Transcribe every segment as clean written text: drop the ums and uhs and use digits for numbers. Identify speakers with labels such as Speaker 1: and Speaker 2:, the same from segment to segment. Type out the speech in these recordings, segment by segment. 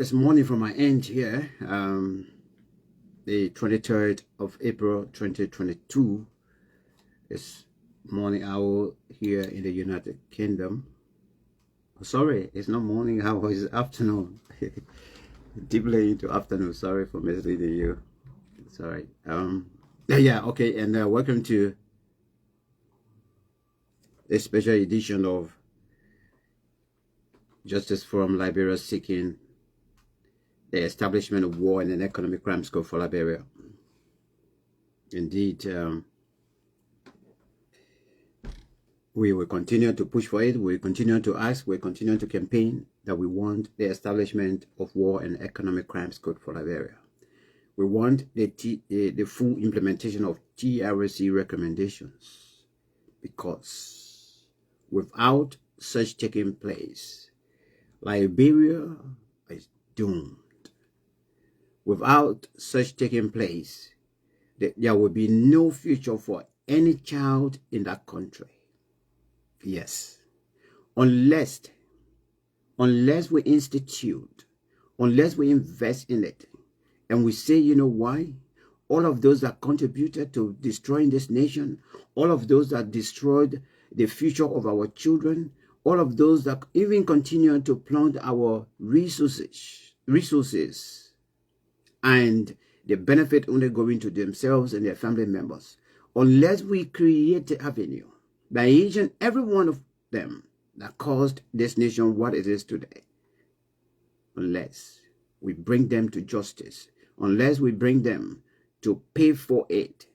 Speaker 1: This morning from my end here, the 23rd of April 2022 is morning hour here in the United Kingdom. Sorry, it's not morning. How is it? Afternoon? Deeply into afternoon. Sorry for misleading you. Sorry. Yeah. Okay. And welcome to a special edition of Justice Forum Liberia, seeking the establishment of war and an economic crimes code for Liberia. Indeed, we will continue to push for it. We continue to ask. We continue to campaign that we want the establishment of war and economic crimes code for Liberia. We want the full implementation of TRC recommendations, because without such taking place, Liberia is doomed. Without such taking place, there will be no future for any child in that country. Yes. Unless we institute, unless we invest in it, and we say, you know why? All of those that contributed to destroying this nation, all of those that destroyed the future of our children, all of those that even continue to plant our resources, and the benefit only going to themselves and their family members. Unless we create the avenue by each and every one of them that caused this nation what it is today, unless we bring them to justice, unless we bring them to pay for it,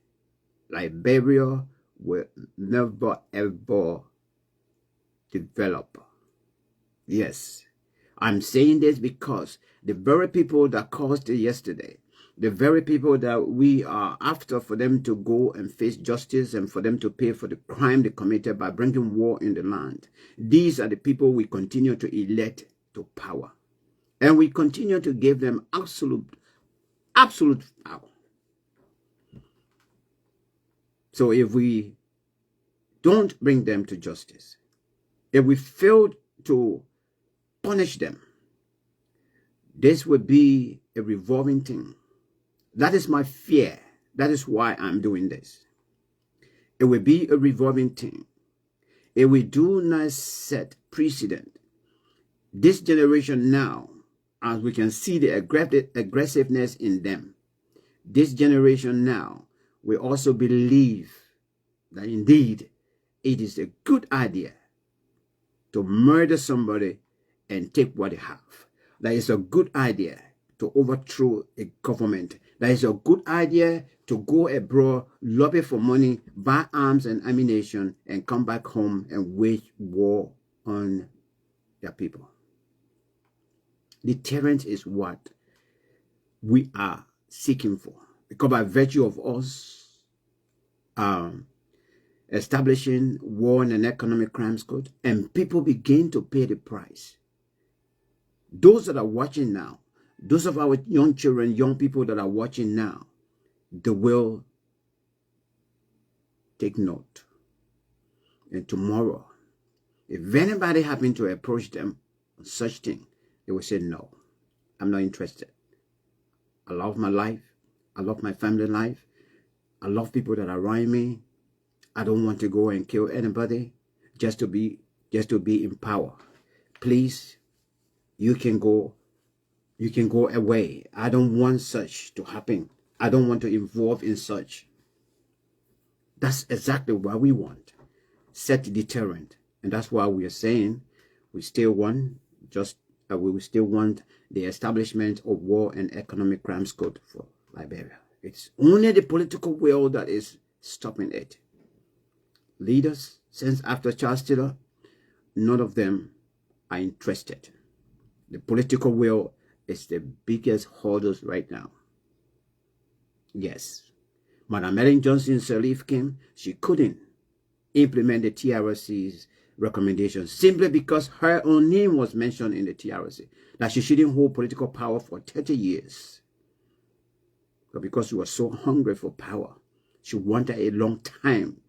Speaker 1: Liberia will never ever develop. Yes, I'm saying this because the very people that caused it yesterday, the very people that we are after for them to go and face justice and for them to pay for the crime they committed by bringing war in the land, these are the people we continue to elect to power. And we continue to give them absolute power. So if we don't bring them to justice, if we fail to punish them, this will be a revolving thing. That is my fear. That is why I'm doing this. It will be a revolving thing. If we do not set precedent, this generation now, as we can see the aggressiveness in them, this generation now will also believe that indeed it is a good idea to murder somebody and take what they have. That is a good idea to overthrow a government. That is a good idea to go abroad, lobby for money, buy arms and ammunition, and come back home and wage war on their people. Deterrence is what we are seeking for, because by virtue of us establishing war and an economic crimes code, and people begin to pay the price. Those that are watching now, those of our young children, young people that are watching now, they will take note. And tomorrow, if anybody happen to approach them on such thing, they will say, no, I'm not interested. I love my life. I love my family life. I love people that are around me. I don't want to go and kill anybody just to be in power. Please, you can go away. I don't want such to happen. I don't want to involve in such. That's exactly what we want. Set the deterrent. And that's why we are saying we still want the establishment of war and economic crimes code for Liberia. It's only the political will that is stopping it. Leaders, since after Charles Taylor, none of them are interested. The political will is the biggest hurdles right now. Yes. Madam Ellen Johnson Sirleaf came, she couldn't implement the TRC's recommendations simply because her own name was mentioned in the TRC, that she shouldn't hold political power for 30 years. But because she was so hungry for power, she wanted a long time.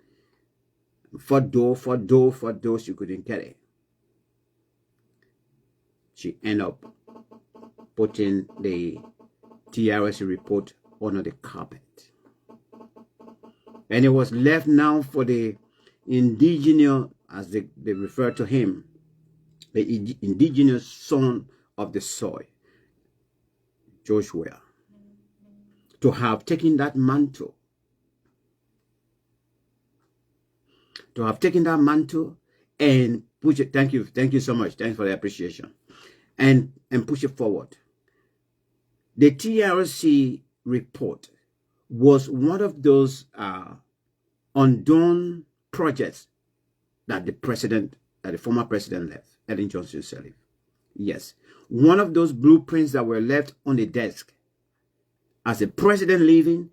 Speaker 1: For though she couldn't get it. She ended up putting the TRC report under the carpet. And it was left now for the indigenous, as they refer to him, the indigenous son of the soil, Joshua, to have taken that mantle, and push it. Thank you so much. Thanks for the appreciation, and push it forward. The TRC report was one of those undone projects that the former president left, Ellen Johnson Sirleaf. Yes, one of those blueprints that were left on the desk as the president leaving,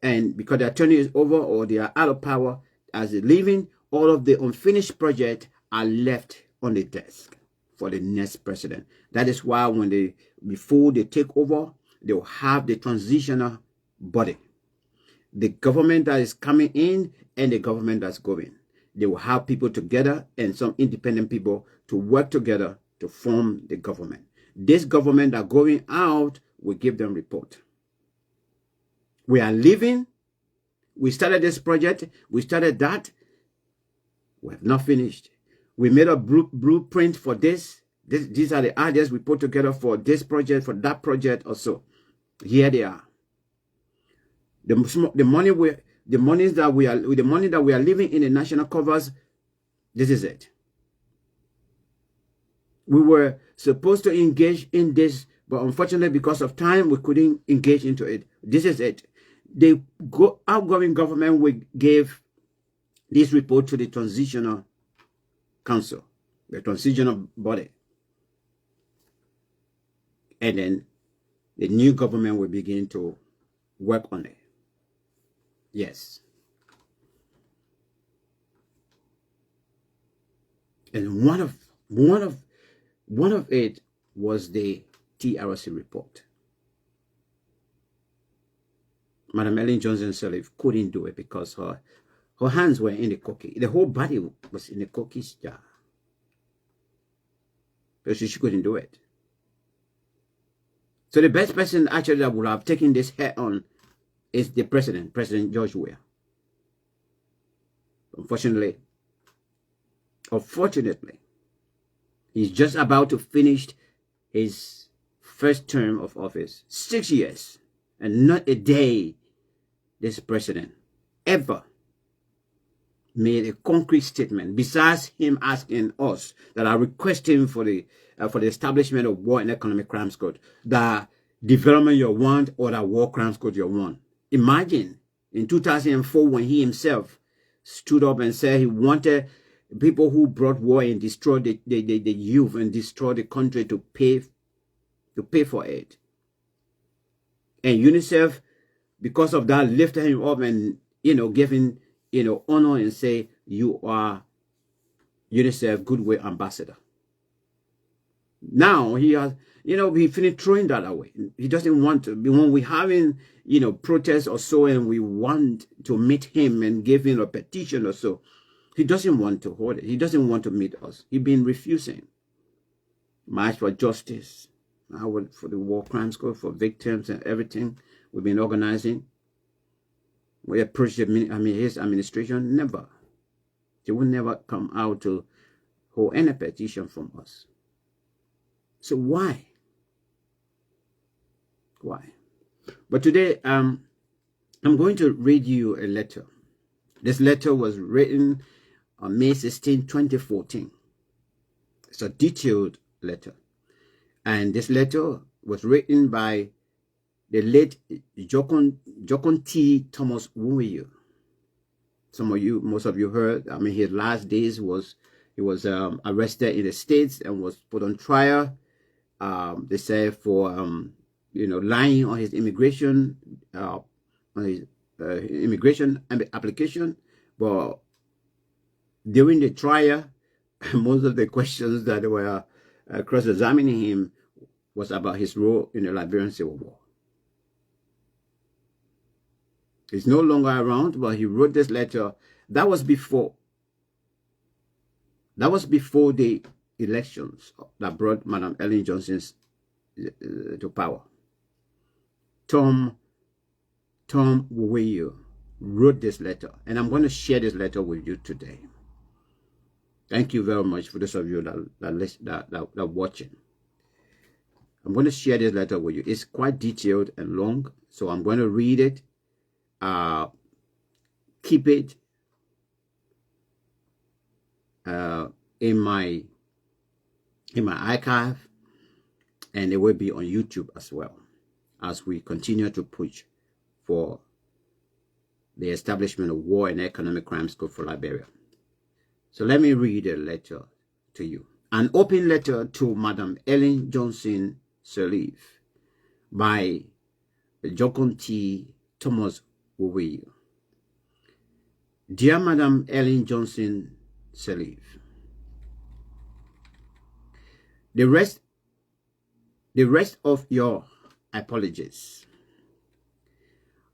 Speaker 1: and because the attorney is over or they are out of power, as they're leaving, all of the unfinished projects are left on the desk for the next president. That is why before they take over, they'll have the transitional body. The government that is coming in and the government that's going. They will have people together and some independent people to work together to form the government. This government that going out will give them report. We are leaving. We started this project. We started that. We have not finished. We made a blueprint for this. These are the ideas we put together for this project, for that project also. Here they are. The money that we are leaving in the national covers, this is it. We were supposed to engage in this, but unfortunately because of time, we couldn't engage into it. This is it. The outgoing government will give this report to the transitional council, the transitional body. And then the new government will begin to work on it. Yes. And one of it was the TRC report. Madam Ellen Johnson Sirleaf couldn't do it because her hands were in the cookie. The whole body was in the cookies jar. So she couldn't do it. So the best person actually that would have taken this head on is the President George Weah. Unfortunately, he's just about to finish his first term of office. 6 years. And not a day this president ever made a concrete statement besides him asking us that are requesting for the establishment of War and Economic Crimes Code, the development you want or the War Crimes Code you want. Imagine in 2004 when he himself stood up and said he wanted people who brought war and destroyed the youth and destroyed the country to pay for it. And UNICEF, because of that, lifted him up and, gave him, honor and say, you are UNICEF Goodwill Ambassador. Now he has, he finished throwing that away. He doesn't want to. When we're having, protests or so, and we want to meet him and give him a petition or so, he doesn't want to hold it. He doesn't want to meet us. He's been refusing. March for Justice, for the War Crimes Code, for victims and everything we've been organizing. We approached his administration, never. He will never come out to hold any petition from us. So why? Why? But today, I'm going to read you a letter. This letter was written on May 16, 2014. It's a detailed letter. And this letter was written by the late Jokon T. Thomas Wuyo. Most of you heard, his last days he was arrested in the States and was put on trial. They say for, lying on his immigration, immigration application. But during the trial, most of the questions that were cross-examining him was about his role in the Liberian Civil War. He's no longer around, but he wrote this letter. That was before the elections that brought Madam Ellen Johnson to power. Tom Wuyo wrote this letter, and I'm going to share this letter with you today. Thank you very much for those of you that are watching. I'm going to share this letter with you. It's quite detailed and long, so I'm going to read it. Keep it in my archive, and it will be on YouTube as well, as we continue to push for the establishment of War and Economic Crimes Code for Liberia. So let me read a letter to you. An open letter to Madam Ellen Johnson Sirleaf by Jokon T. Thomas Uwe. Dear Madam Ellen Johnson Sirleaf, the rest of your apologies.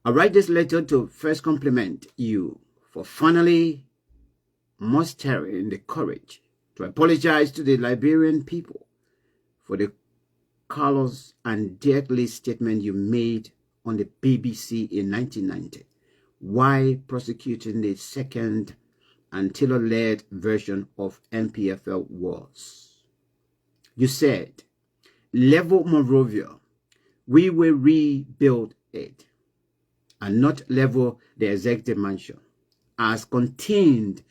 Speaker 1: I write this letter to first compliment you for finally mustering the courage to apologize to the Liberian people for the callous and deadly statement you made on the BBC in 1990, while prosecuting the second and Taylor-led version of MPFL wars. You said, level Monrovia, we will rebuild it, and not level the executive mansion, as contained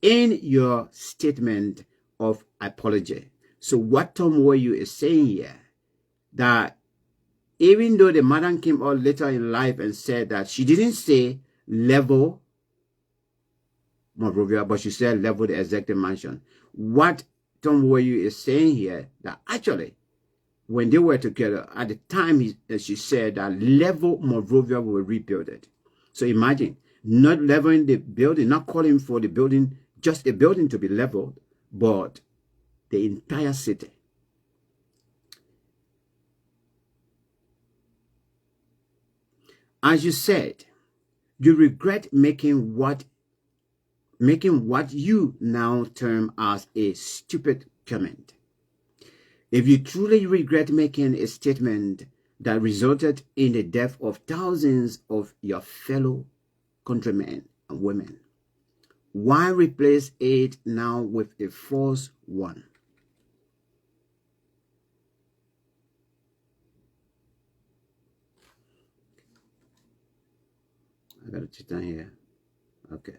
Speaker 1: in your statement of apology. So what Tom Woyu is saying here, that even though the madam came out later in life and said that she didn't say level Monrovia, but she said level the executive mansion. What Tom Woyu is saying here, that actually, when they were together, at the time she said that level Monrovia will rebuild it. So imagine, not leveling the building, not calling for the building, just a building to be leveled, but the entire city. As you said, you regret making what you now term as a stupid comment. If you truly regret making a statement that resulted in the death of thousands of your fellow countrymen and women, why replace it now with a false one? I got it down here. Okay.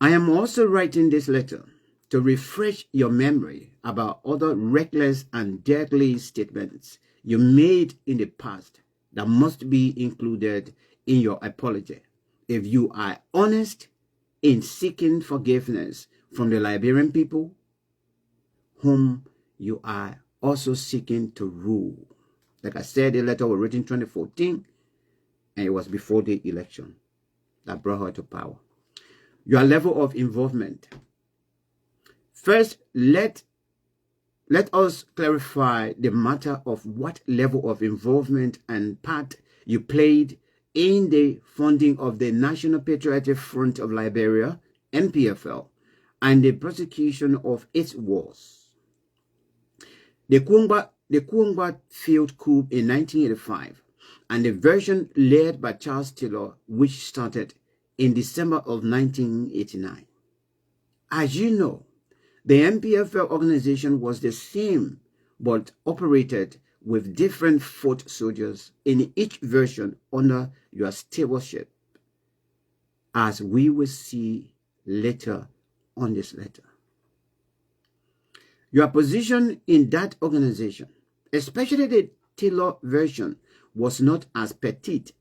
Speaker 1: I am also writing this letter to refresh your memory about other reckless and deadly statements you made in the past that must be included in your apology if you are honest in seeking forgiveness from the Liberian people, whom you are also seeking to rule. Like I said, the letter was written in 2014, and it was before the election that brought her to power. Your level of involvement. First, let us clarify the matter of what level of involvement and part you played in the funding of the National Patriotic Front of Liberia, NPFL, and the prosecution of its wars. The Kuongba field coup in 1985, and the version led by Charles Taylor, which started in December of 1989. As you know, the MPFL organization was the same, but operated with different foot soldiers in each version under your stewardship, as we will see later on this letter. Your position in that organization, especially the Taylor version, was not as petite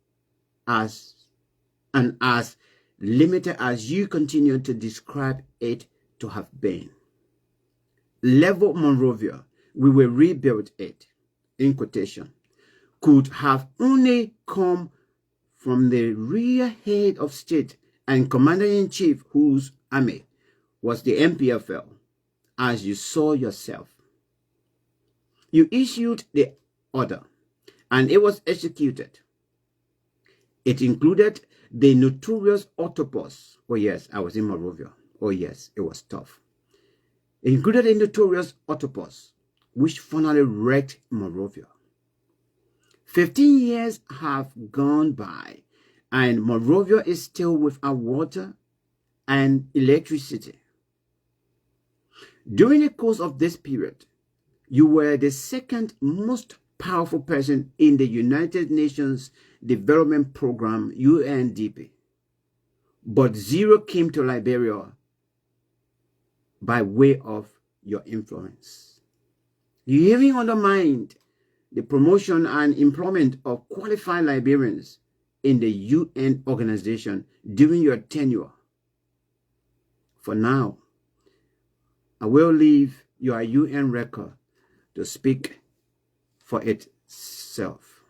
Speaker 1: as and as limited as you continue to describe it to have been. Level Monrovia, we will rebuild it, in quotation, could have only come from the real head of state and commander-in-chief whose army was the MPFL, as you saw yourself. You issued the order, and it was executed. It included the notorious octopus. Oh yes, I was in Monrovia. Oh yes, it was tough. It included a notorious octopus, which finally wrecked Monrovia. 15 years have gone by, and Monrovia is still without water and electricity. During the course of this period, you were the second most powerful person in the United Nations Development Program, UNDP. But zero came to Liberia by way of your influence. You even undermined the promotion and employment of qualified Liberians in the UN organization during your tenure. For now, I will leave your UN record to speak for itself.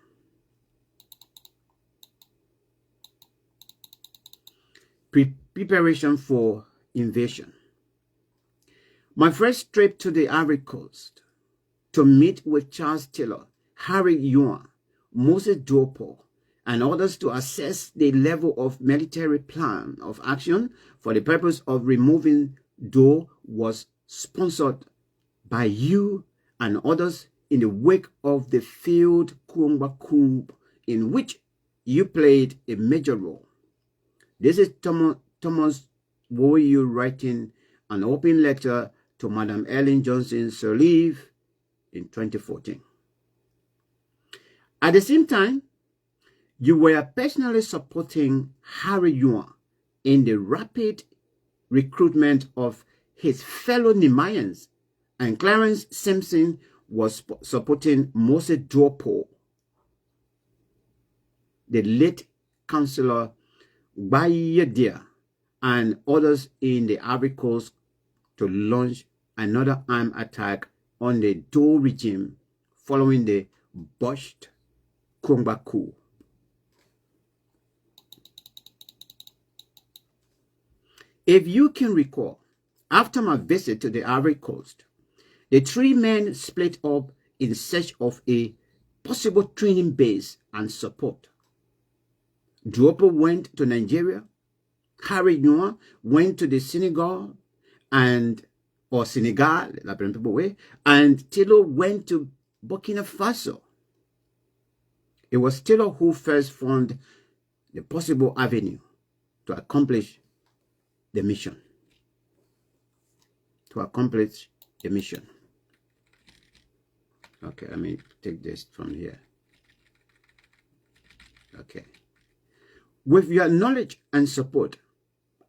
Speaker 1: Preparation for invasion. My first trip to the Ivory Coast to meet with Charles Taylor, Harry Yuan, Moses Duopo, and others to assess the level of military plan of action for the purpose of removing Dou was sponsored by you and others in the wake of the failed Kumba coup in which you played a major role. This is Thomas Woyu writing an open letter to Madam Ellen Johnson Sirleaf in 2014. At the same time, you were personally supporting Harry Yuan in the rapid recruitment of his fellow Nimayans, and Clarence Simpson was supporting Moses Duopo, the late Councillor Bayedia, and others in the Ivory Coast to launch another armed attack on the Dou regime following the botched Kumba coup. If you can recall, after my visit to the Ivory Coast, the three men split up in search of a possible training base and support. Duopo went to Nigeria, Harry Yuan went to the Senegal, and Taylor went to Burkina Faso. It was Taylor who first found the possible avenue to accomplish the mission. Okay, let me take this from here. Okay. With your knowledge and support,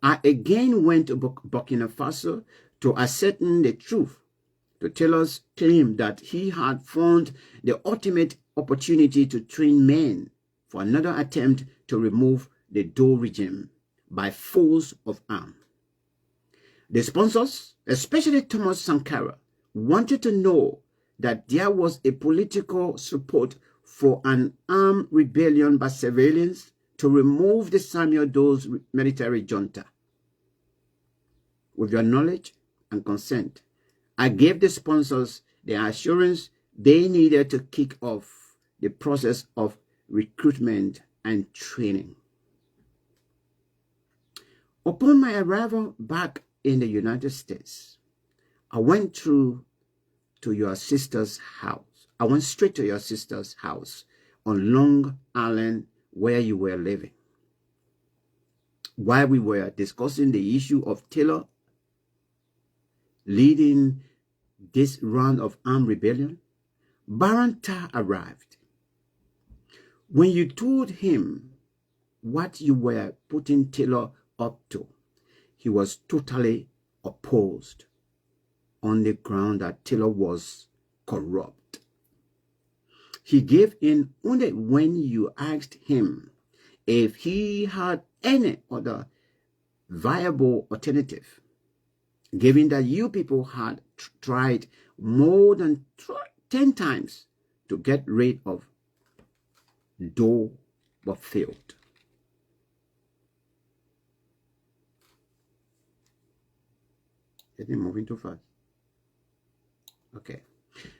Speaker 1: I again went to Burkina Faso to ascertain the truth to Taylor's claim that he had found the ultimate opportunity to train men for another attempt to remove the Dou regime by force of arms. The sponsors, especially Thomas Sankara, wanted to know that there was a political support for an armed rebellion by civilians to remove the Samuel Dou's military junta. With your knowledge and consent, I gave the sponsors the assurance they needed to kick off the process of recruitment and training. Upon my arrival back in the United States, I went through to your sister's house. I went straight to your sister's house on Long Island where you were living. While we were discussing the issue of Taylor leading this round of armed rebellion, Baron Tar arrived. When you told him what you were putting Taylor up to, he was totally opposed on the ground that Taylor was corrupt. He gave in only when you asked him if he had any other viable alternative, given that you people had tried more than 10 times to get rid of Dou but failed. Is it moving too fast? Okay.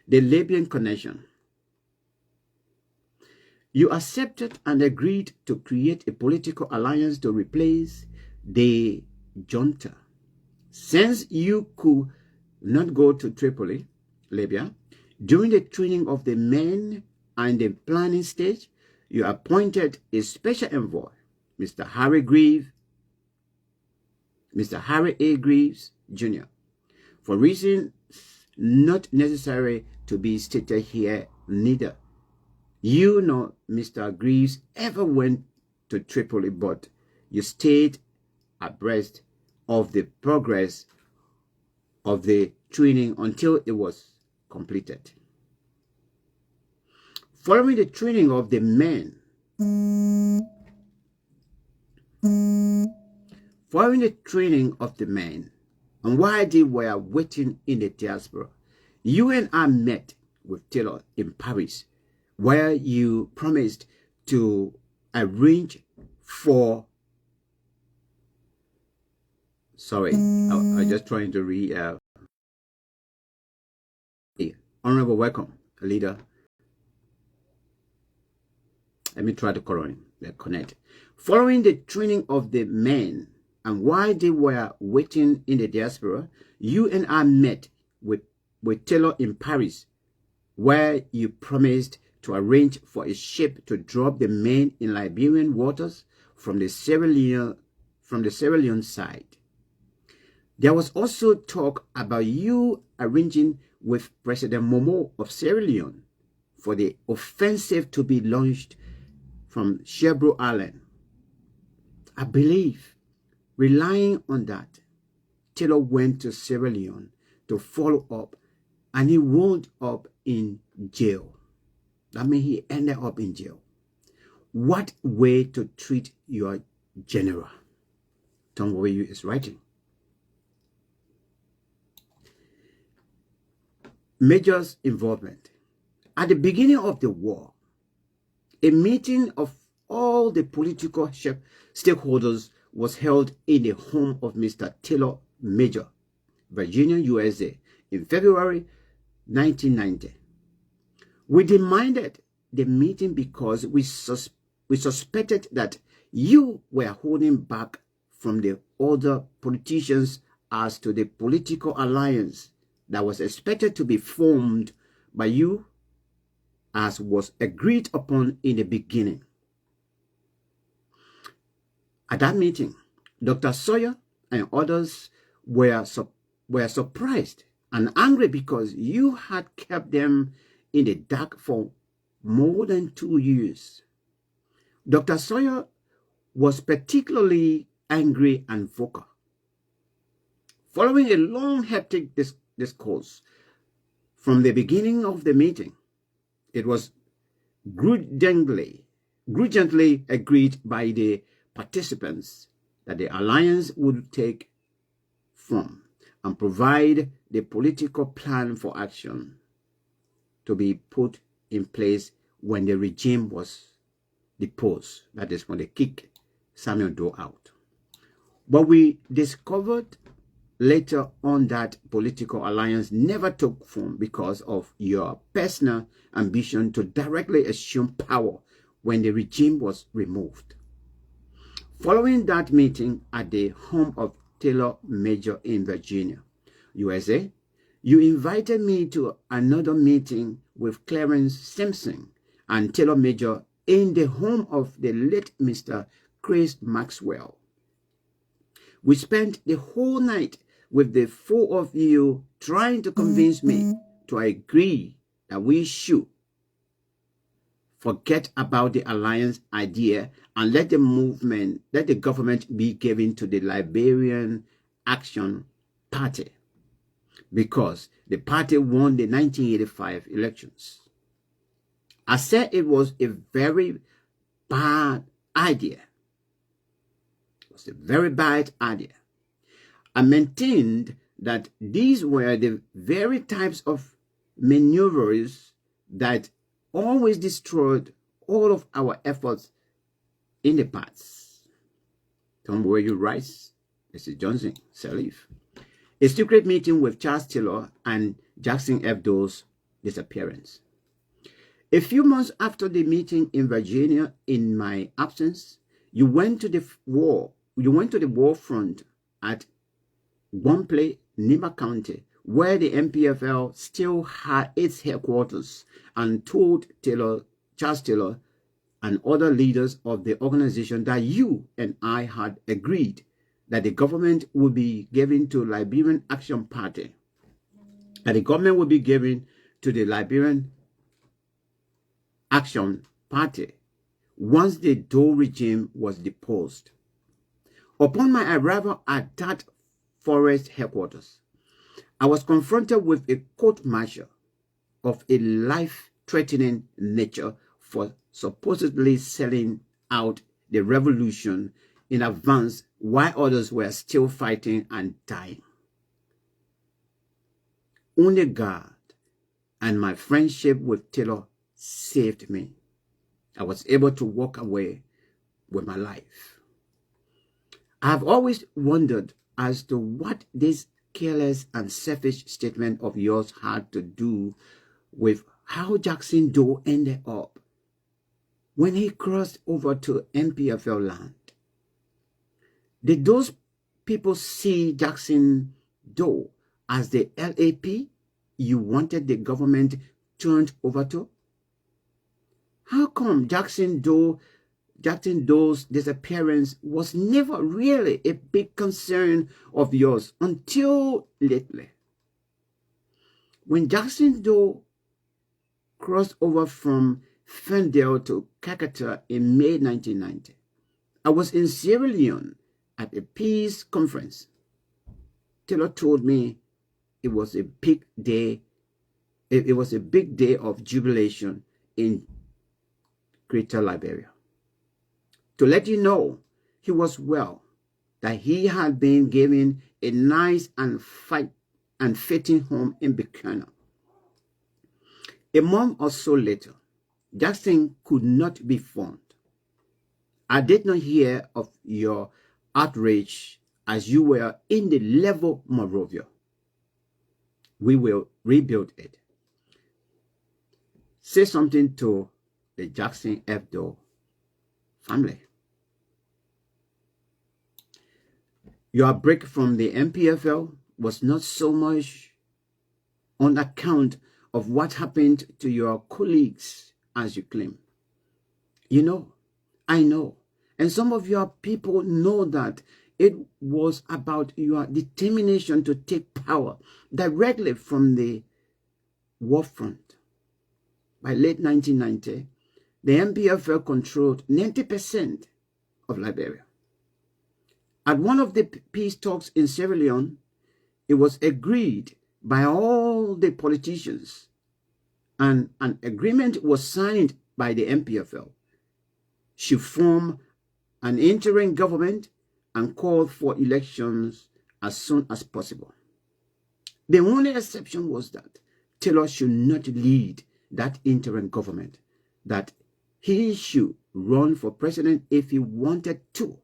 Speaker 1: The Libyan connection. You accepted and agreed to create a political alliance to replace the junta. Since you could not go to Tripoli, Libya, during the training of the men and the planning stage, you appointed a special envoy, Mr. Harry A. Greaves, Jr., For reasons not necessary to be stated here, neither you nor Mr. Greaves ever went to Tripoli, but you stayed abreast of the progress of the training until it was completed. Following the training of the men, and while they were waiting in the diaspora, you and I met with Taylor in Paris, where you promised to arrange for... Sorry, I was just trying to read. Honorable welcome, leader. Let me try to connect. Following the training of the men, and while they were waiting in the diaspora, you and I met with Taylor in Paris, where you promised to arrange for a ship to drop the men in Liberian waters from the Sierra Leone side. There was also talk about you arranging with President Momo of Sierra Leone for the offensive to be launched from Sherbro Island. I believe, relying on that, Taylor went to Sierra Leone to follow up, and he wound up in jail. That means he ended up in jail. What way to treat your general? Tom Wayu is writing. Major's involvement. At the beginning of the war, a meeting of all the political stakeholders was held in the home of Mr. Taylor Major, Virginia, USA, in February 1990. We demanded the meeting because we suspected that you were holding back from the other politicians as to the political alliance that was expected to be formed by you, as was agreed upon in the beginning. At that meeting, Dr. Sawyer and others were surprised and angry because you had kept them in the dark for more than 2 years. Dr. Sawyer was particularly angry and vocal. Following a long, hectic discourse from the beginning of the meeting, it was grudgingly agreed by the participants that the alliance would take from and provide the political plan for action to be put in place when the regime was deposed. That is when they kicked Samuel Doe out. But we discovered later on that political alliance never took form because of your personal ambition to directly assume power when the regime was removed. Following that meeting at the home of Taylor Major in Virginia, USA, you invited me to another meeting with Clarence Simpson and Taylor Major in the home of the late Mr. Chris Maxwell. We spent the whole night with the four of you trying to convince me to agree that we should forget about the alliance idea and let the government be given to the Liberian Action Party, because the party won the 1985 elections. I said it was a very bad idea. It was a very bad idea. I maintained that these were the very types of maneuvers that always destroyed all of our efforts in the past. Tom, where you write, Mr. Johnson, Salif. A secret meeting with Charles Taylor and Jackson F. Doe's disappearance. A few months after the meeting in Virginia, in my absence, you went to the war front at Wampley, Nima County, where the MPFL still had its headquarters, and told Charles Taylor and other leaders of the organization that you and I had agreed that the government would be given to Liberian Action Party that the government will be giving to the Liberian Action Party once the Doe regime was deposed. Upon my arrival at that forest headquarters, I was confronted with a court-martial of a life-threatening nature for supposedly selling out the revolution in advance while others were still fighting and dying. Only God and my friendship with Taylor saved me. I was able to walk away with my life. I have always wondered as to what this careless and selfish statement of yours had to do with how Jackson Doe ended up when he crossed over to MPFL land. Did those people see Jackson Doe as the LAP you wanted the government turned over to? How come Jackson Doe's disappearance was never really a big concern of yours until lately? When Jackson Doe crossed over from Ferndale to Calcutta in May 1990, I was in Sierra Leone at a peace conference. Taylor told me it was a big day. It was a big day of jubilation in Greater Liberia. To let you know he was well, that he had been given a nice and fitting home in Buchanan. A month or so later, Jackson could not be found. I did not hear of your outrage as you were in the level Morovia. We will rebuild it. Say something to the Jackson F. Doe family. Your break from the MPFL was not so much on account of what happened to your colleagues as you claim. You know, I know, and some of your people know that it was about your determination to take power directly from the war front. By late 1990, the MPFL controlled 90% of Liberia. At one of the peace talks in Sierra Leone, it was agreed by all the politicians, and an agreement was signed by the MPFL. She formed an interim government and called for elections as soon as possible. The only exception was that Taylor should not lead that interim government, that he should run for president if he wanted to.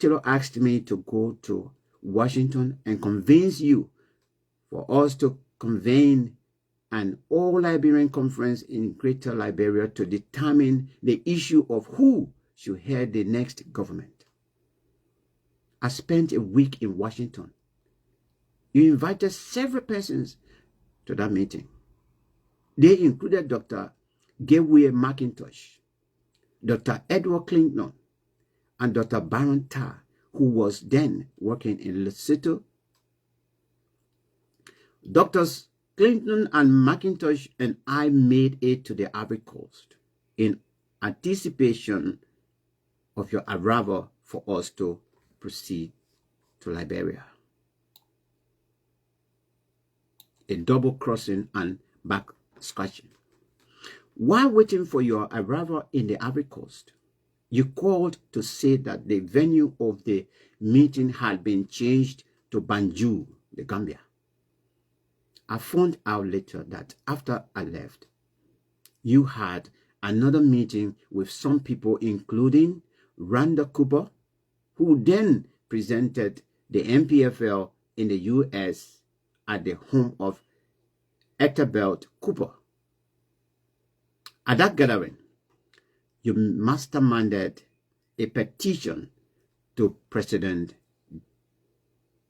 Speaker 1: Taylor asked me to go to Washington and convince you for us to convene an all-Liberian conference in Greater Liberia to determine the issue of who should head the next government. I spent a week in Washington. You invited several persons to that meeting. They included Dr. Gabriel McIntosh, Dr. Edward Clinton, and Dr. Baron Tarr, who was then working in Lesotho. Doctors Clinton and McIntosh and I made it to the Ivory Coast in anticipation of your arrival for us to proceed to Liberia. A double crossing and back scratching. While waiting for your arrival in the Ivory Coast, you called to say that the venue of the meeting had been changed to Banjul, the Gambia. I found out later that after I left, you had another meeting with some people, including Randa Cooper, who then presented the MPFL in the U.S. at the home of Ethelbert Cooper. At that gathering, you masterminded a petition to President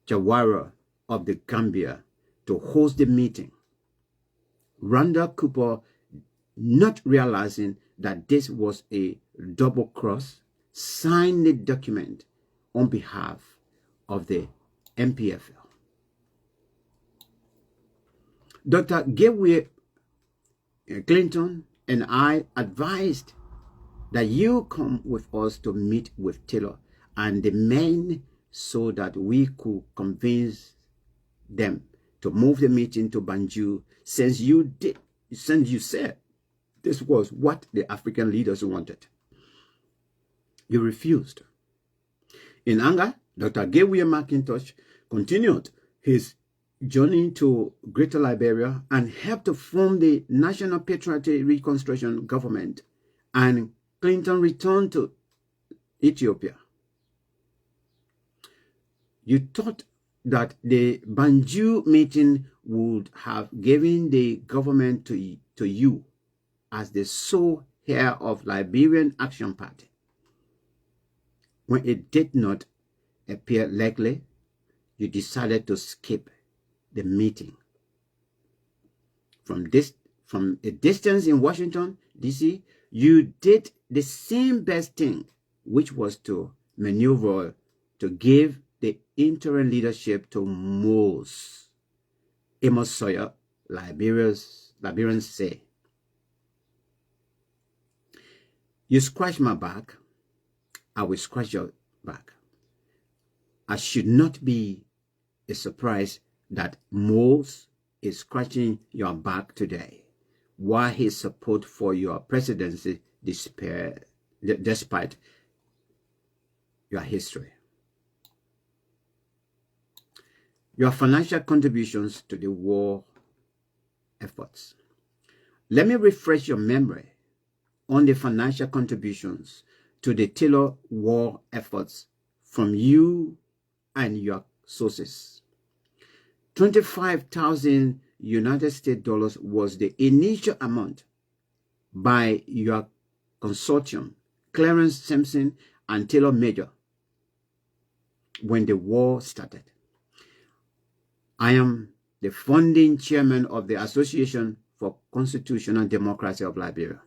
Speaker 1: Jawara of the Gambia to host the meeting. Randa Cooper, not realizing that this was a double cross, signed the document on behalf of the MPFL. Dr. Gabriel Clinton and I advised that you come with us to meet with Taylor and the men so that we could convince them to move the meeting to Banjul, since you said this was what the African leaders wanted. You refused. In anger, Dr. Gabriel McIntosh continued his journey to Greater Liberia and helped to form the National Patriotic Reconstruction Government, and Clinton returned to Ethiopia. You thought that the Banjul meeting would have given the government to you as the sole heir of Liberian Action Party. When it did not appear likely, you decided to skip the meeting. From a distance in Washington, D.C., you did the same best thing, which was to maneuver to give the interim leadership to Amos Sawyer, Liberians say. You scratch my back, I will scratch your back. I should not be a surprise that Mose is scratching your back today, while his support for your presidency despite your history. Your financial contributions to the war efforts. Let me refresh your memory on the financial contributions to the Taylor war efforts from you and your sources. 25,000 United States dollars was the initial amount by your consortium, Clarence Simpson and Taylor Major, when the war started. I am the founding chairman of the Association for Constitutional Democracy of Liberia.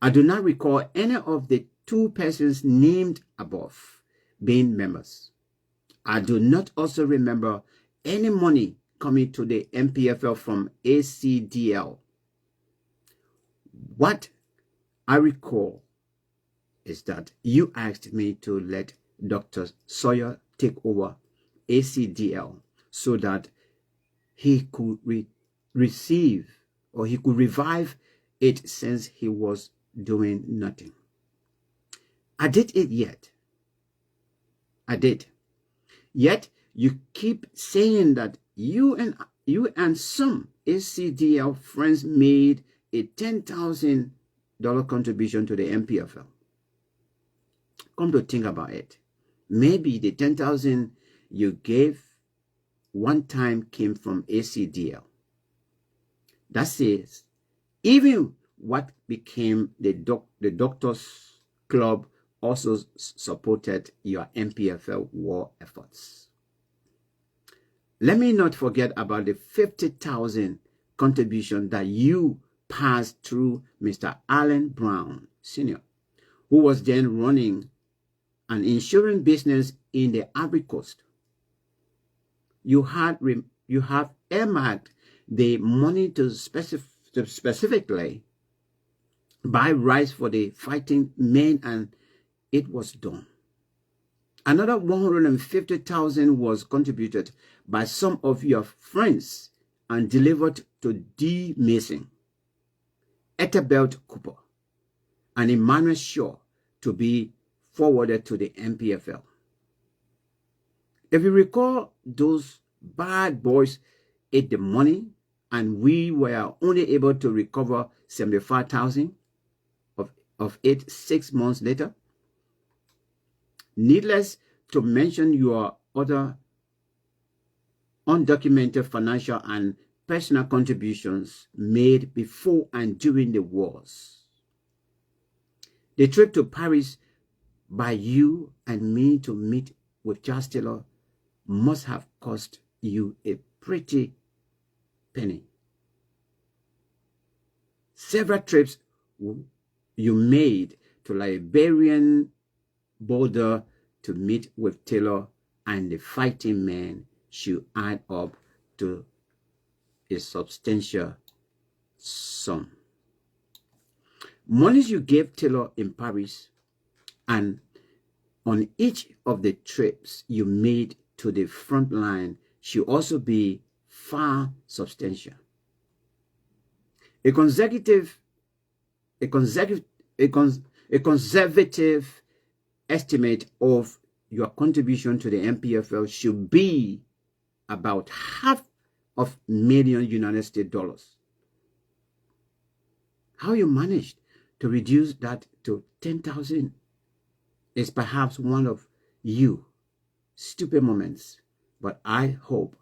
Speaker 1: I do not recall any of the two persons named above being members. I do not also remember any money coming to the MPFL from ACDL. What I recall is that you asked me to let Dr. Sawyer take over ACDL so that he could revive it, since he was doing nothing. I did it yet. I did. Yet you keep saying that you and some ACDL friends made a $10,000 contribution to the MPFL. Come to think about it, maybe the $10,000 you gave one time came from ACDL. That says, even what became the Doctors Club also supported your MPFL war efforts. Let me not forget about the 50,000 contribution that you passed through Mr. Allen Brown Sr., who was then running an insurance business in the Ivory Coast. You have earmarked the money to specifically buy rice for the fighting men, and it was done. Another 150,000 was contributed by some of your friends and delivered to D. Mason, Ethelbert Cooper, and Emmanuel Shaw to be forwarded to the MPFL. If you recall, those bad boys ate the money, and we were only able to recover 75,000 of it 6 months later. Needless to mention your other undocumented financial and personal contributions made before and during the wars. The trip to Paris by you and me to meet with Charles Taylor must have cost you a pretty penny. Several trips you made to Liberian border to meet with Taylor and the fighting men should add up to a substantial sum. Monies you gave Taylor in Paris and on each of the trips you made to the front line should also be far substantial. A conservative estimate of your contribution to the MPFL should be about $500,000 United States dollars. How you managed to reduce that to 10,000 is perhaps one of you stupid moments, but I hope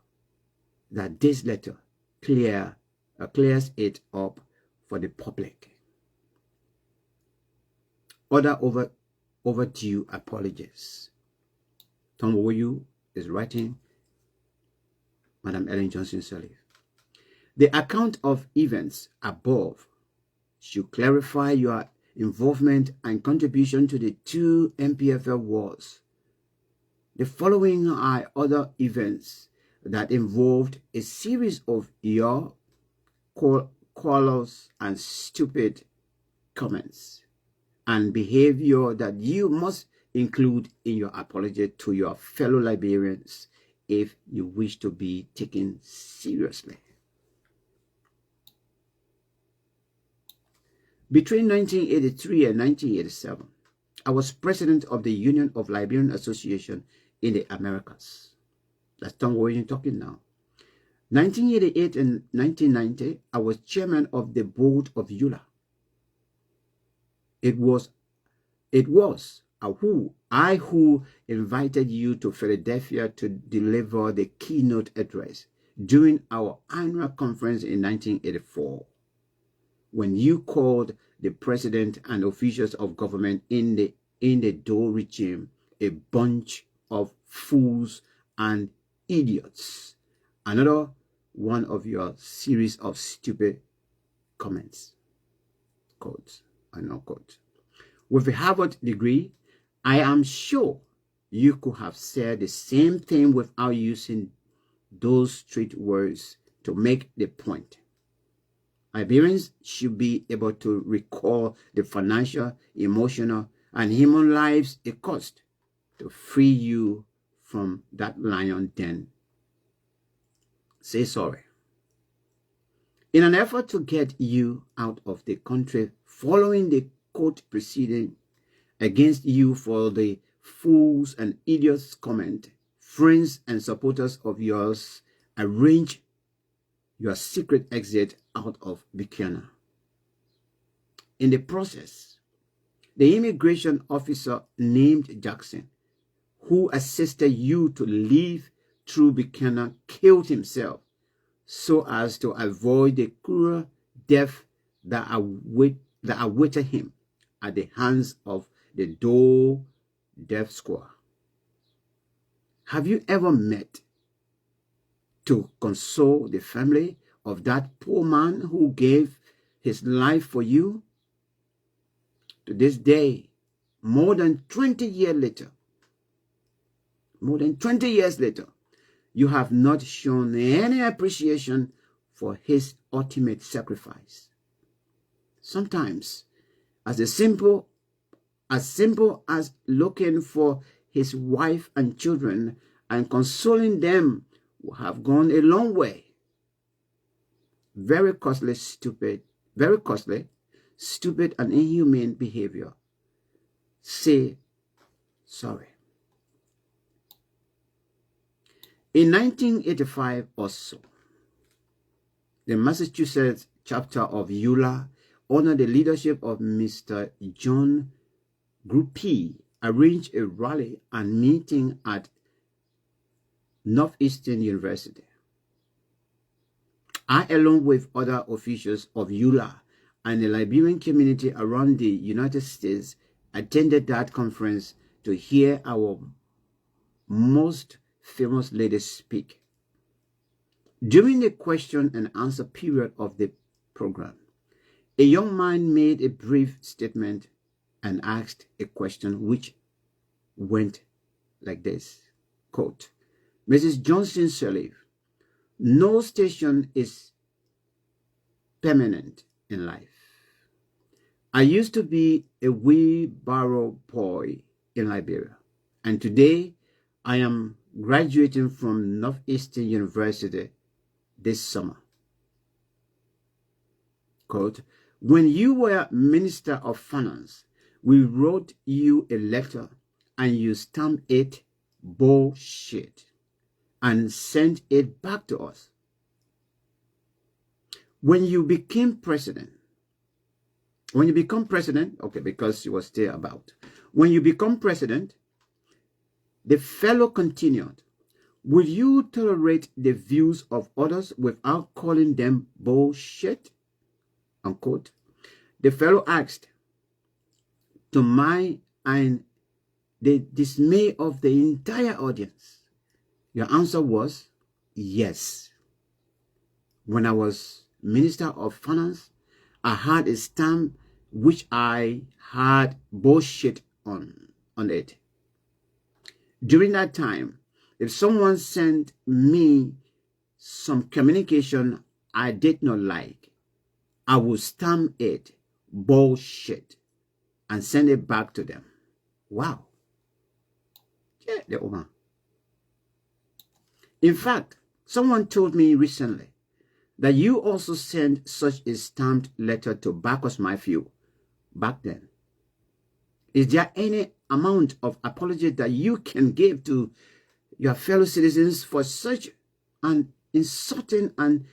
Speaker 1: that this letter clears it up for the public. Other overdue apologies. Tom Woyu is writing Madam Ellen Johnson Sirleaf. The account of events above should clarify your involvement and contribution to the 2 MPFL wars. The following are other events that involved a series of your callous and stupid comments and behavior that you must include in your apology to your fellow Liberians if you wish to be taken seriously. Between 1983 and 1987, I was president of the Union of Liberian Association in the Americas. That's Tom Woyu talking now. 1988 and 1990, I was chairman of the board of EULA. It was I who invited you to Philadelphia to deliver the keynote address during our annual conference in 1984. When you called the president and officials of government in the Dole regime a bunch of fools and idiots. Another one of your series of stupid comments. Quotes, and no quote. With a Harvard degree, I am sure you could have said the same thing without using those street words to make the point. Liberians should be able to recall the financial, emotional, and human lives it cost to free you from that lion den. Say sorry. In an effort to get you out of the country following the court proceeding against you for the fools and idiots comment, friends and supporters of yours arrange your secret exit out of Buchanan. In the process, the immigration officer named Jackson, who assisted you to leave through Buchanan, killed himself so as to avoid the cruel death that awaited him at the hands of the Dole Death Squad. Have you ever met to console the family of that poor man who gave his life for you? To this day, more than 20 years later, you have not shown any appreciation for his ultimate sacrifice. Sometimes, as simple as looking for his wife and children and consoling them will have gone a long way. Very costly, stupid and inhumane behavior. Say sorry. In 1985 or so, the Massachusetts chapter of EULA, under the leadership of Mr. John Gruppe, arranged a rally and meeting at Northeastern University. I, along with other officials of EULA and the Liberian community around the United States, attended that conference to hear our most famous lady speak. During the question and answer period of the program, a young man made a brief statement and asked a question which went like this, quote, Mrs. Johnson Sirleaf, no station is permanent in life. I used to be a wheelbarrow boy in Liberia, and today I am graduating from Northeastern University this summer. Quote, when you were Minister of Finance, we wrote you a letter and you stamped it bullshit and sent it back to us. When you became president, okay, because you were still about. When you become president, the fellow continued, will you tolerate the views of others without calling them bullshit? Unquote. The fellow asked, to my and the dismay of the entire audience, your answer was yes. When I was Minister of Finance, I had a stamp which I had bullshit on it. During that time, if someone sent me some communication I did not like, I would stamp it bullshit and send it back to them. Wow. Yeah, the Oman. In fact, someone told me recently that you also sent such a stamped letter to Bacchus Matthew back then. Is there any amount of apology that you can give to your fellow citizens for such an insulting and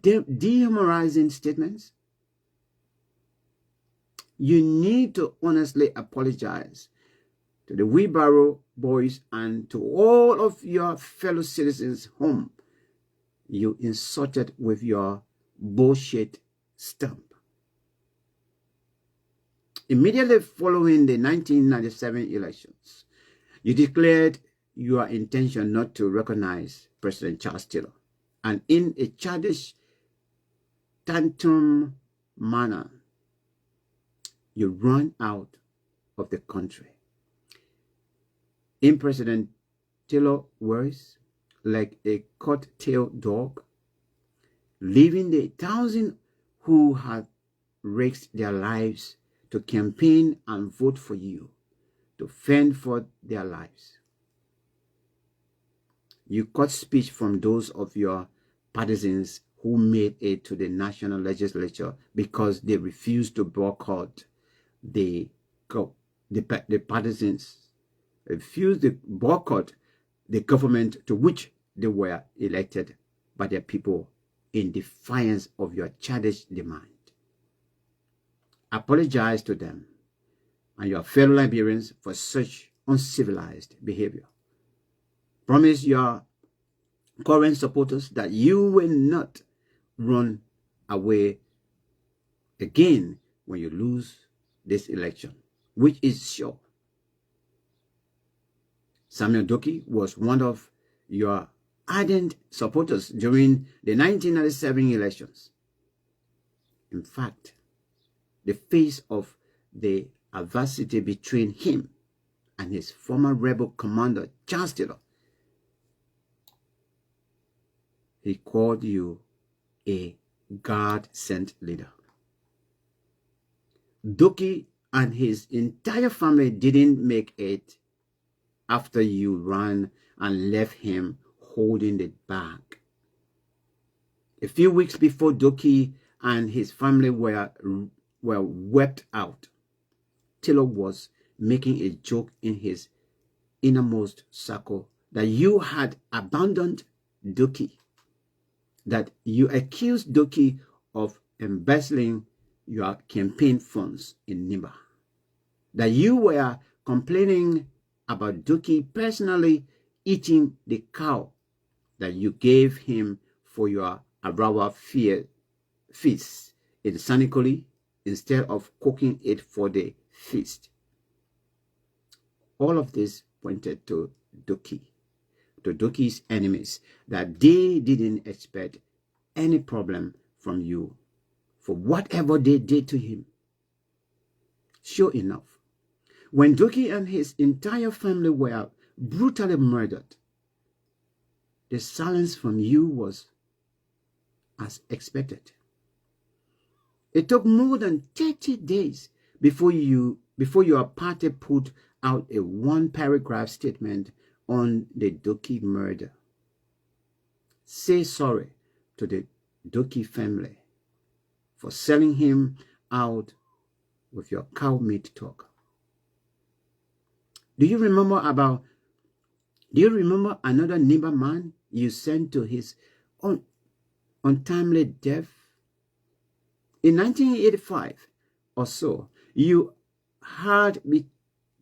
Speaker 1: dehumanizing statements? You need to honestly apologize to the wheelbarrow boys and to all of your fellow citizens whom you insulted with your bullshit stamp. Immediately following the 1997 elections, you declared your intention not to recognize President Charles Taylor, and in a childish, tantrum manner, you run out of the country. In President Taylor's words, like a cut-tailed dog, leaving the thousands who had risked their lives to campaign and vote for you, to fend for their lives. You cut speech from those of your partisans who made it to the national legislature because they refused to boycott the partisans, refused to boycott the government to which they were elected by their people in defiance of your childish demand. Apologize to them and your fellow Liberians for such uncivilized behavior. Promise your current supporters that you will not run away again when you lose this election, which is sure. Samuel Doki was one of your ardent supporters during the 1997 elections. In fact, the face of the adversity between him and his former rebel commander, Charles Taylor, he called you a God-sent leader. Doki and his entire family didn't make it after you ran and left him holding the bag. A few weeks before Doki and his family were wiped out, Taylor was making a joke in his innermost circle that you had abandoned Doki, that you accused Doki of embezzling your campaign funds in Nimba, that you were complaining about Doki personally eating the cow that you gave him for your Arawa feast in Sanikoli instead of cooking it for the feast. All of this pointed to Doki, to Doki's enemies, that they didn't expect any problem from you for whatever they did to him. Sure enough, when Doki and his entire family were brutally murdered, the silence from you was as expected. It took more than 30 days before your party put out a one-paragraph statement on the Doki murder. Say sorry to the Doki family for selling him out with your cow meat talk. Do you remember another neighbor man you sent to his untimely death? In 1985 or so, you had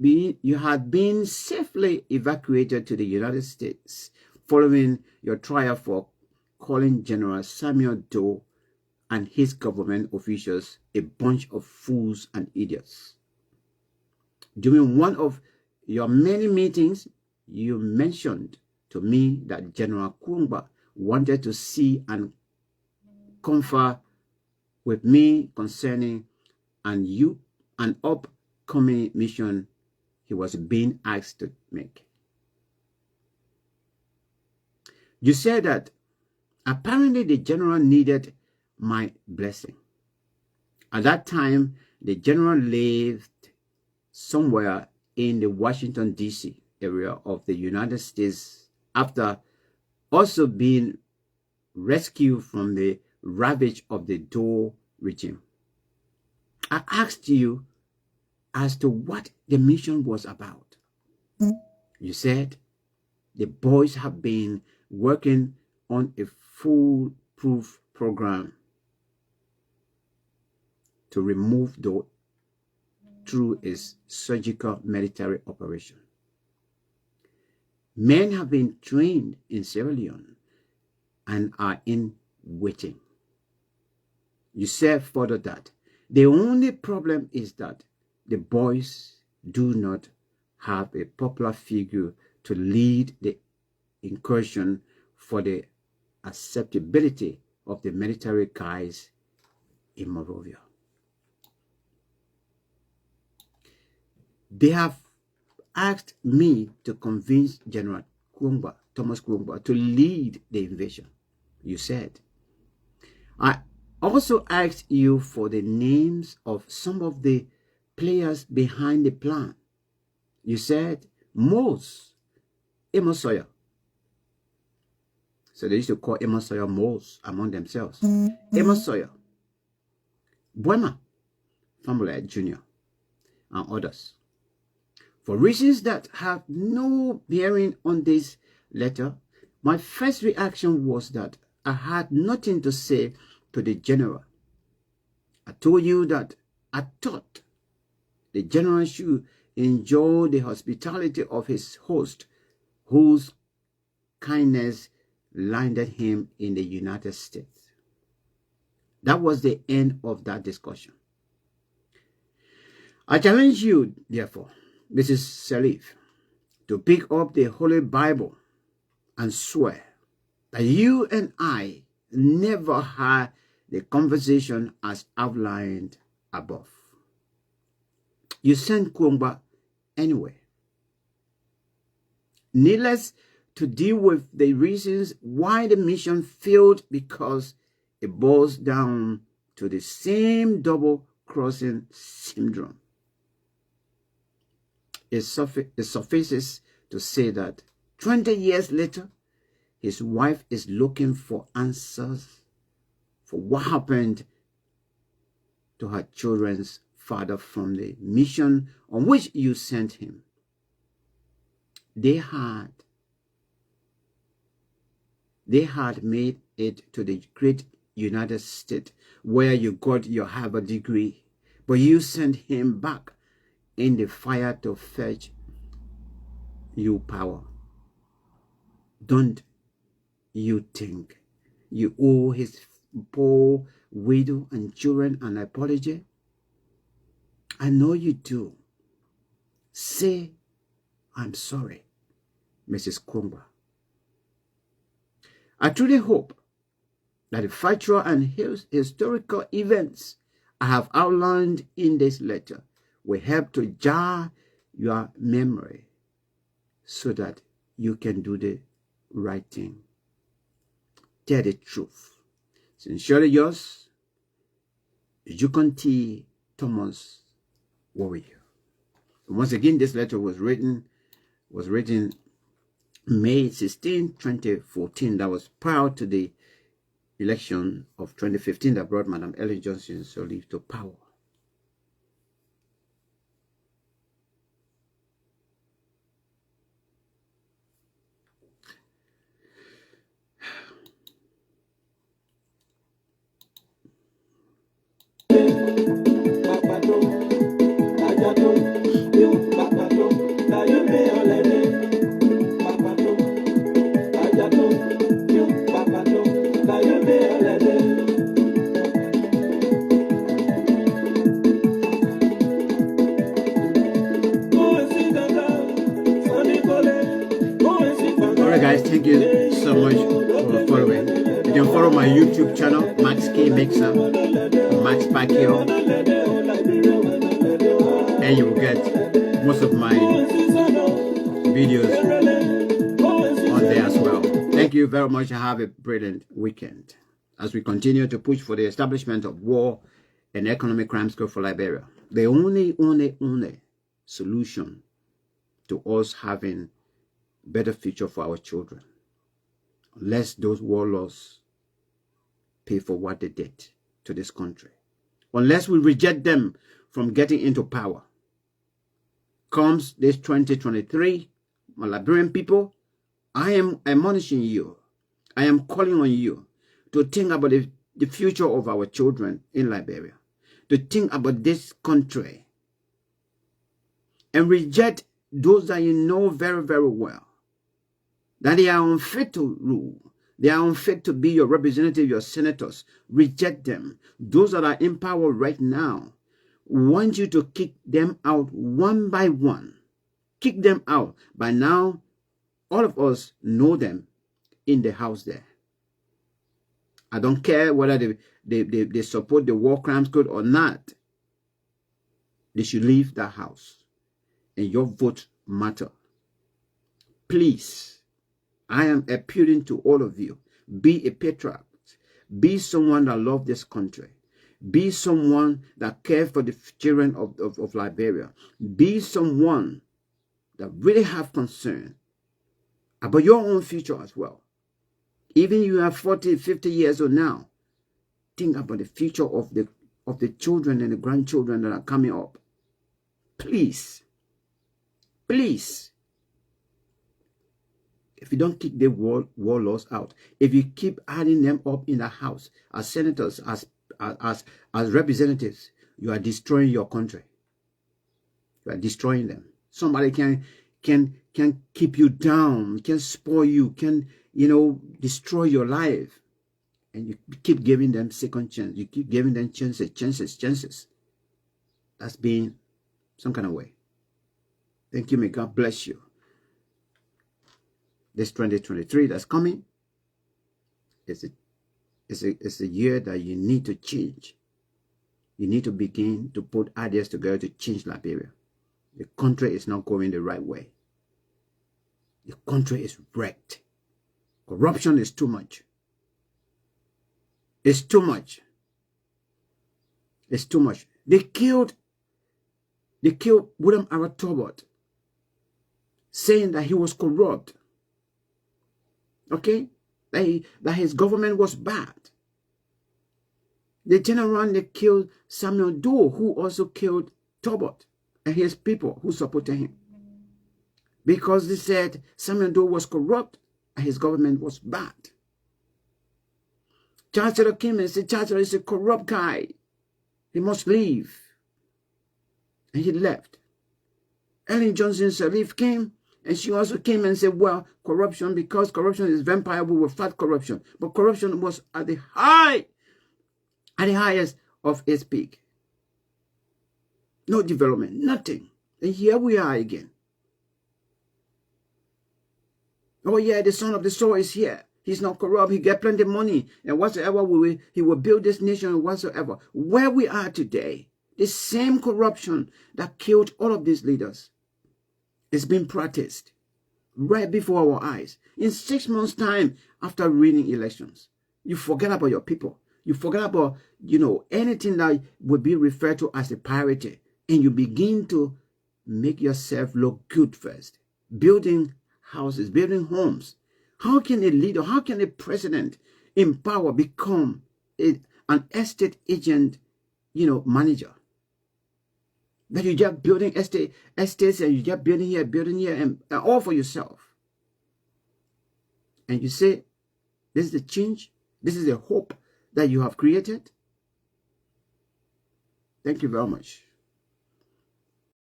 Speaker 1: been safely evacuated to the United States following your trial for calling General Samuel Doe and his government officials a bunch of fools and idiots. During one of your many meetings, you mentioned to me that General Kpakio wanted to see and confer with me concerning an upcoming mission he was being asked to make. You said that apparently the general needed my blessing. At that time, the general lived somewhere in the Washington, D.C. area of the United States after also being rescued from the ravage of the Doe regime. I asked you as to what the mission was about. You said the boys have been working on a foolproof program to remove Doe through a surgical military operation. Men have been trained in Sierra Leone and are in waiting. You said further that the only problem is that the boys do not have a popular figure to lead the incursion for the acceptability of the military guys in Monrovia. They have asked me to convince General Thomas Kpakio to lead the invasion. You said. I also asked you for the names of some of the players behind the plan. You said Mose, Amos Sawyer. So they used to call Amos Sawyer Mose among themselves. Amos Sawyer, Buema, Family Jr., and others. For reasons that have no bearing on this letter, my first reaction was that I had nothing to say to the general. I told you that I thought the general should enjoy the hospitality of his host, whose kindness landed him in the United States. That was the end of that discussion. I challenge you, therefore, Mrs. Salif, to pick up the Holy Bible and swear that you and I never had the conversation as outlined above. You sent Kpakio anyway. Needless to deal with the reasons why the mission failed, because it boils down to the same double-crossing syndrome. It suffices to say that 20 years later, his wife is looking for answers for what happened to her children's father from the mission on which you sent him. They had made it to the great United States where you got your Harvard degree, but you sent him back in the fire to fetch you power. Don't you think you owe his poor widow and children an apology? I know you do. Say, I'm sorry, Mrs. Kpakio. I truly hope that the factual and historical events I have outlined in this letter will help to jar your memory so that you can do the right thing. Tell the truth. Sincerely yours, Ejukon T. Thomas Warrior. Once again, this letter was written May 16, 2014. That was prior to the election of 2015 that brought Madam Ellen Johnson Sirleaf to power. Guys, thank you so much for following. You can follow my YouTube channel, Maxson Kpakio, and you will get most of my videos on there as well. Thank you very much and have a brilliant weekend as we continue to push for the establishment of war and economic crimes code for Liberia. The only solution to us having better future for our children, unless those warlords pay for what they did to this country, unless we reject them from getting into power. Comes this 2023, my Liberian people, I am admonishing you, I am calling on you to think about the future of our children in Liberia, to think about this country and reject those that you know very, very well that they are unfit to rule. They are unfit to be your representative, your senators. Reject them. Those that are in power right now, want you to kick them out one by one. Kick them out. By now, all of us know them in the house there. I don't care whether they support the war crimes code or not. They should leave that house. And your vote matter. Please, I am appealing to all of you. Be a patriot. Be someone that loves this country. Be someone that cares for the children of Liberia. Be someone that really have concern about your own future as well. Even you are 40, 50 years old now, think about the future of the children and the grandchildren that are coming up. Please, please. If you don't kick the warlords out, if you keep adding them up in the house as senators, as representatives, you are destroying your country. You are destroying them. Somebody can keep you down, can spoil you, can, destroy your life. And you keep giving them second chance. You keep giving them chances. That's being some kind of way. Thank you. May God bless you. This 2023 that's coming is a year that you need to change. You need to begin to put ideas together to change Liberia. The country is not going the right way. The country is wrecked. Corruption is too much. It's too much. It's too much. They killed William R. Tobot, saying that he was corrupt. Okay? That his government was bad. They turned around, they killed Samuel Doe, who also killed Tobot and his people who supported him. Because they said Samuel Doe was corrupt and his government was bad. Chancellor came and said, Chancellor is a corrupt guy. He must leave. And he left. Ellen Johnson Sirleaf came, and she also came and said, well, corruption, because corruption is vampire, we will fight corruption. But corruption was at the highest of its peak. No development, nothing. And here we are again. Oh yeah, the son of the soil is here. He's not corrupt. He get plenty of money. And whatsoever he will build this nation whatsoever. Where we are today, the same corruption that killed all of these leaders is being practiced right before our eyes. In 6 months' time after winning elections, you forget about your people. You forget about, anything that would be referred to as a priority. And you begin to make yourself look good first. Building houses, building homes. How can a leader, how can a president in power become an estate agent, manager? That you just building estates and you just building here, and all for yourself. And you say, this is the change, this is the hope that you have created. Thank you very much.